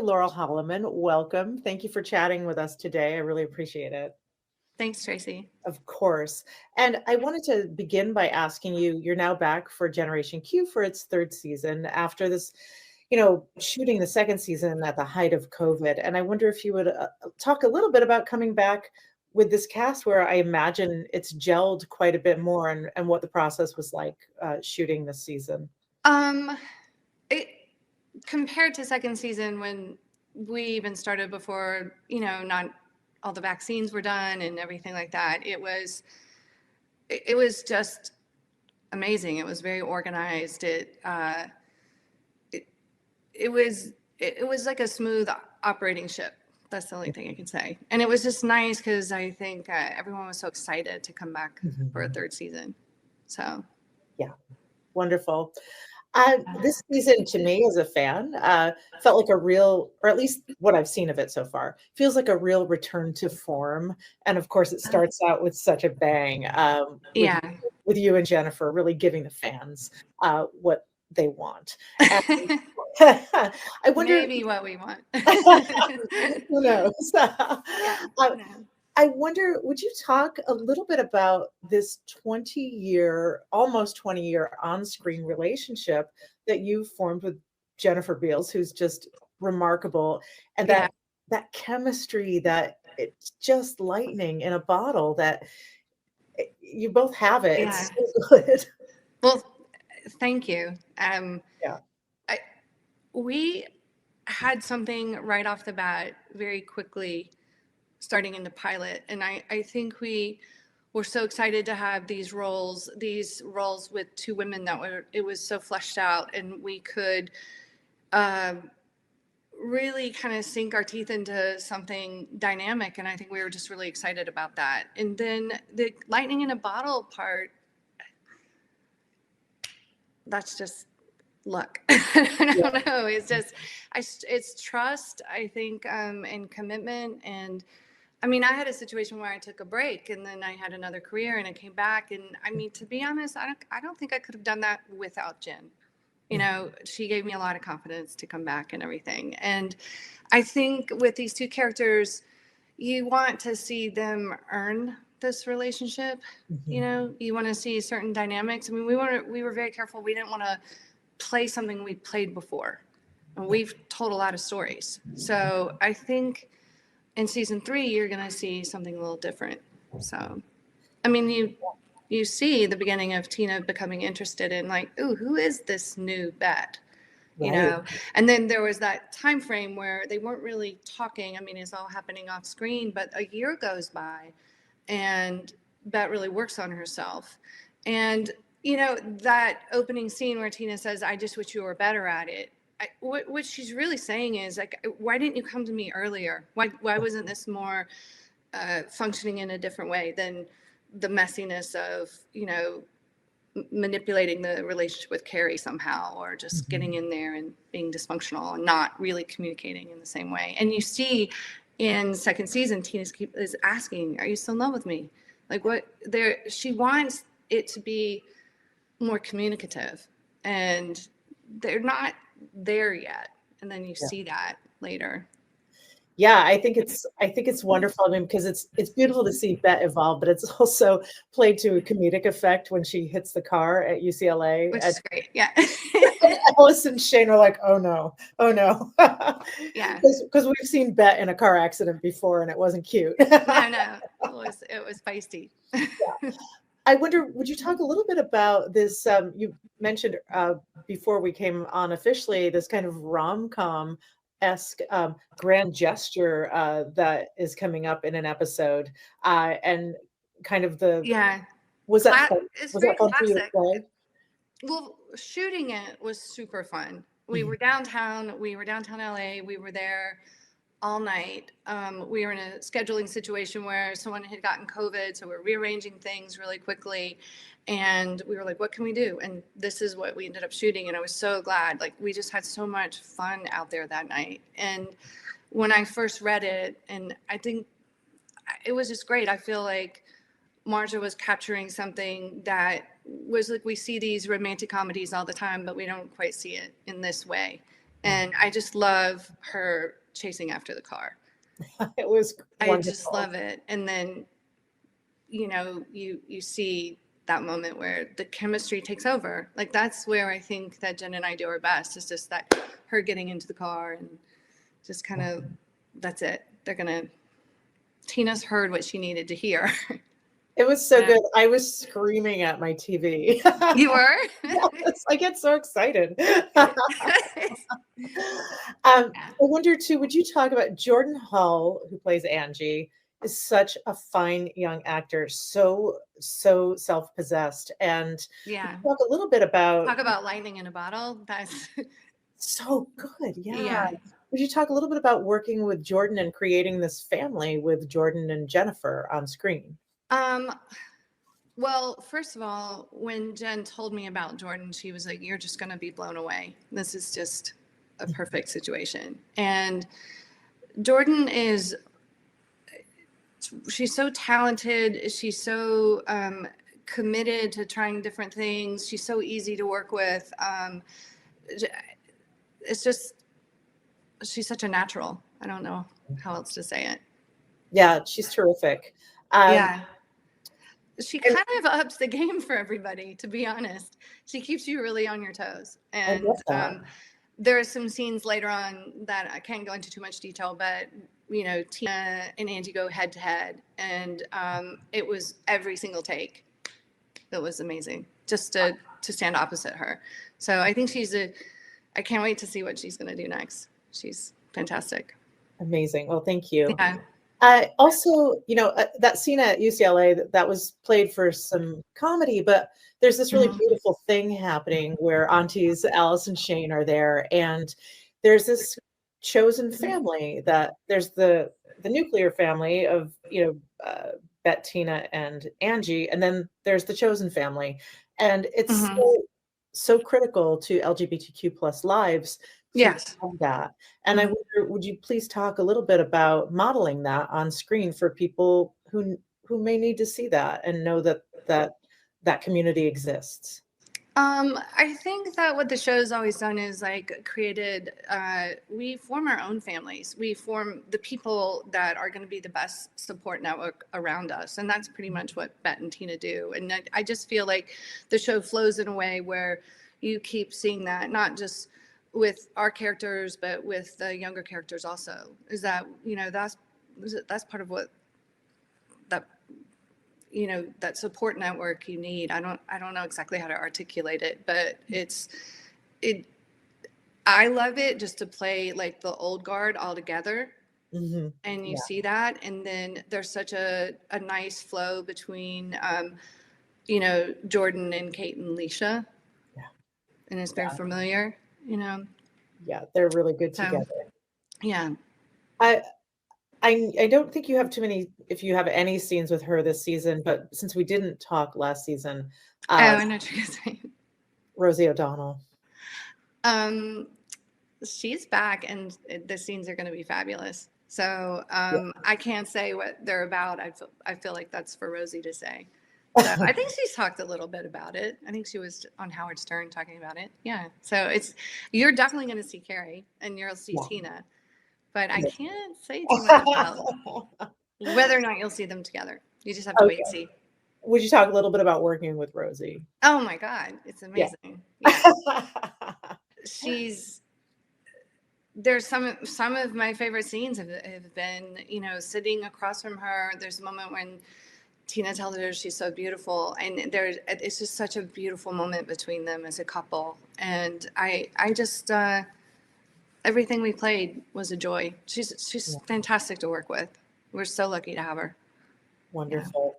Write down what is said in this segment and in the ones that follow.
Laurel Holloman. Welcome. Thank you for chatting with us today. I really appreciate it. Thanks, Tracy. Of course. And I wanted to begin by asking you, you're now back for Generation Q for its third season after this, shooting the second season at the height of COVID. And I wonder if you would talk a little bit about coming back with this cast where I imagine it's gelled quite a bit more and what the process was like shooting this season. It compared to second season when we even started before, not all the vaccines were done and everything like that. It was just amazing. It was very organized. It was like a smooth operating ship. That's the only thing I can say. And it was just nice because I think everyone was so excited to come back for a third season. So, yeah, wonderful. This season, to me as a fan, felt like a real, or at least what I've seen of it so far, feels like a real return to form. And of course, it starts out with such a bang with you and Jennifer really giving the fans what they want. And I wonder, maybe what we want. Who knows? I wonder, would you talk a little bit about this almost 20-year on-screen relationship that you formed with Jennifer Beals, who's just remarkable, and that chemistry that it's just lightning in a bottle that you both have it. Yeah. It's so good. Well, thank you. We had something right off the bat very quickly starting in the pilot. And I think we were so excited to have these roles with two women it was so fleshed out, and we could really kind of sink our teeth into something dynamic. And I think we were just really excited about that. And then the lightning in a bottle part, that's just luck. I don't know. It's just, it's trust, I think, and commitment. And I mean, I had a situation where I took a break and then I had another career and I came back. And I mean, to be honest, I don't think I could have done that without Jen. She gave me a lot of confidence to come back and everything. And I think with these two characters, you want to see them earn this relationship. You want to see certain dynamics. I mean, we were very careful. We didn't want to play something we'd played before. And we've told a lot of stories. So I think in season 3, you're going to see something a little different. So, I mean, you see the beginning of Tina becoming interested in like, ooh, who is this new Bet? And then there was that time frame where they weren't really talking. I mean, it's all happening off screen, but a year goes by and Bet really works on herself. And, that opening scene where Tina says, I just wish you were better at it. What she's really saying is like, why didn't you come to me earlier? Why wasn't this more functioning in a different way than the messiness of, manipulating the relationship with Carrie somehow, or just getting in there and being dysfunctional and not really communicating in the same way. And you see in second season, Tina is asking, are you still in love with me? Like she wants it to be more communicative, and they're not there yet. And then you see that later. Yeah, I think it's wonderful. I mean, because it's beautiful to see Bet evolve, but it's also played to a comedic effect when she hits the car at UCLA. Which is great. Yeah. Alice and Shane are like, oh no. Yeah. Because we've seen Bet in a car accident before and it wasn't cute. No. It was feisty. Yeah. I wonder, would you talk a little bit about this? You mentioned before we came on officially, this kind of rom-com-esque grand gesture that is coming up in an episode, and kind of was that fun for you to play? Well, shooting it was super fun. We were downtown LA. We were there all night. We were in a scheduling situation where someone had gotten COVID, so we're rearranging things really quickly. And we were like, what can we do? And this is what we ended up shooting. And I was so glad. Like, we just had so much fun out there that night. And when I first read it, and I think it was just great. I feel like Marja was capturing something that was like, we see these romantic comedies all the time, but we don't quite see it in this way. And I just love her chasing after the car. It was I just wonderful. love it. And then, you see that moment where the chemistry takes over. Like, that's where I think that Jen and I do our best. It's just that her getting into the car and just kind of, that's it. Tina's heard what she needed to hear. It was so good. I was screaming at my TV. You were? Yes, I get so excited. I wonder too, would you talk about Jordan Hall, who plays Angie, is such a fine young actor, so self-possessed. And Yeah. talk a little bit about Talk about lightning in a bottle. That's so good. Yeah. yeah. Would you talk a little bit about working with Jordan and creating this family with Jordan and Jennifer on screen? Well, first of all, when Jen told me about Jordan, she was like, "You're just going to be blown away. This is just a perfect situation." And Jordan she's so talented. She's so committed to trying different things. She's so easy to work with. It's just, she's such a natural. I don't know how else to say it. Yeah, she's terrific. Yeah. She kind of ups the game for everybody, to be honest. She keeps you really on your toes. I And love that. there are some scenes later on that I can't go into too much detail, but Tina and Angie go head to head, and it was every single take. It was amazing just to stand opposite her. So I think I can't wait to see what she's going to do next. She's fantastic. Amazing. Well, thank you. Yeah. Also, that scene at UCLA that was played for some comedy, but there's this really beautiful thing happening where aunties Alice and Shane are there, and there's this chosen family that there's the nuclear family of Bet, Tina, and Angie, and then there's the chosen family, and it's so critical to LGBTQ plus lives to Yes. have that. And I wonder, would you please talk a little bit about modeling that on screen for people who may need to see that and know that community exists? I think that what the show's always done is we form our own families. We form the people that are going to be the best support network around us. And that's pretty much what Bet and Tina do. And I just feel like the show flows in a way where you keep seeing that, not just with our characters, but with the younger characters also. Is that, that's part of what that that support network you need. I don't know exactly how to articulate it, but I love it just to play like the old guard all together. And you see that, and then there's such a nice flow between Jordan and Kate and Leisha. And it's very familiar. Yeah, they're really good So, together. yeah. I don't think you have too many, if you have any scenes with her this season, but since we didn't talk last season, I know what you're gonna say. Rosie O'Donnell. She's back, and the scenes are going to be fabulous. So I can't say what they're about. I feel like that's for Rosie to say. So I think she's talked a little bit about it. I think she was on Howard Stern talking about it. Yeah. So you're definitely going to see Carrie, and you'll see Tina, but I can't say too much about whether or not you'll see them together. You just have to wait and see. Would you talk a little bit about working with Rosie? Oh my God, it's amazing. Yeah. There's some of my favorite scenes have been, sitting across from her. There's a moment when Tina tells her she's so beautiful, and it's just such a beautiful moment between them as a couple. And I just everything we played was a joy. She's fantastic to work with. We're so lucky to have her. Wonderful.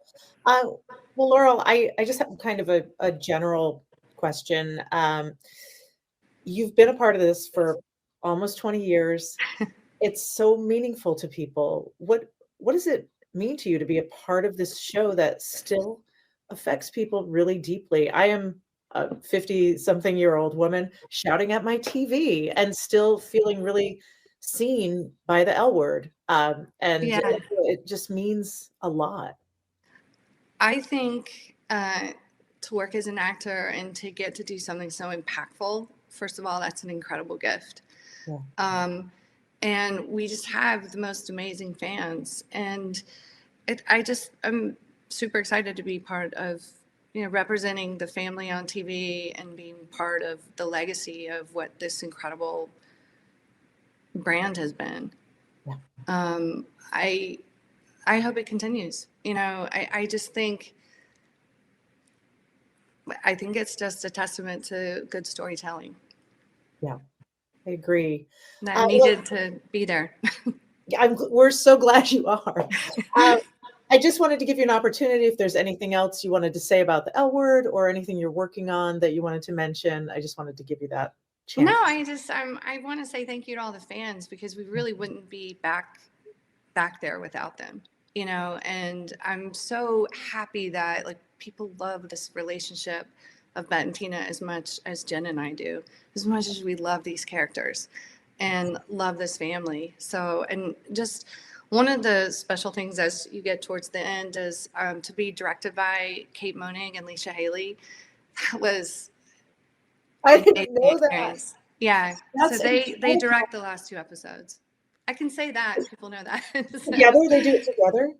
Well, Laurel, I just have kind of a general question. You've been a part of this for almost 20 years. It's so meaningful to people. What does it mean to you to be a part of this show that still affects people really deeply? I am a 50-something-year-old woman shouting at my TV and still feeling really seen by the L word. It just means a lot. I think to work as an actor and to get to do something so impactful, first of all, that's an incredible gift. Yeah. And we just have the most amazing fans. And I'm super excited to be part of, representing the family on TV and being part of the legacy of what this incredible brand has been. Yeah. I hope it continues. I just think, I think it's just a testament to good storytelling. Yeah, I agree. That needed to be there. We're so glad you are. I just wanted to give you an opportunity if there's anything else you wanted to say about the L Word or anything you're working on that you wanted to mention. I just wanted to give you that chance. No, I want to say thank you to all the fans, because we really wouldn't be back there without them, and I'm so happy that like people love this relationship of Bette and Tina as much as Jen and I do, as much as we love these characters and love this family. So, and just one of the special things as you get towards the end is to be directed by Kate Monig and Leisha Haley. That was I didn't know that. Yeah. That's So they direct the last 2 episodes. I can say that. People know that. So, together? They do it together?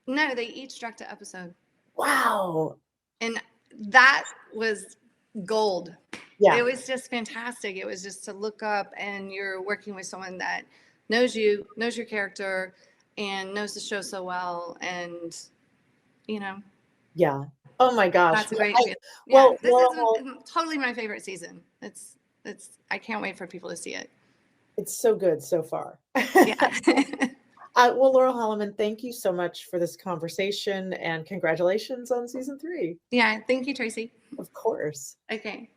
no, they each direct an episode. Wow. And that was gold. Yeah. It was just fantastic. It was just to look up and you're working with someone that knows you, knows your character, and knows the show so well. And, Yeah. Oh my gosh. that's a great feeling. Well, this is totally my favorite season. It's I can't wait for people to see it. It's so good so far. Yeah. Well, Laurel Holloman, thank you so much for this conversation and congratulations on season 3. Yeah. Thank you, Tracy. Of course. Okay.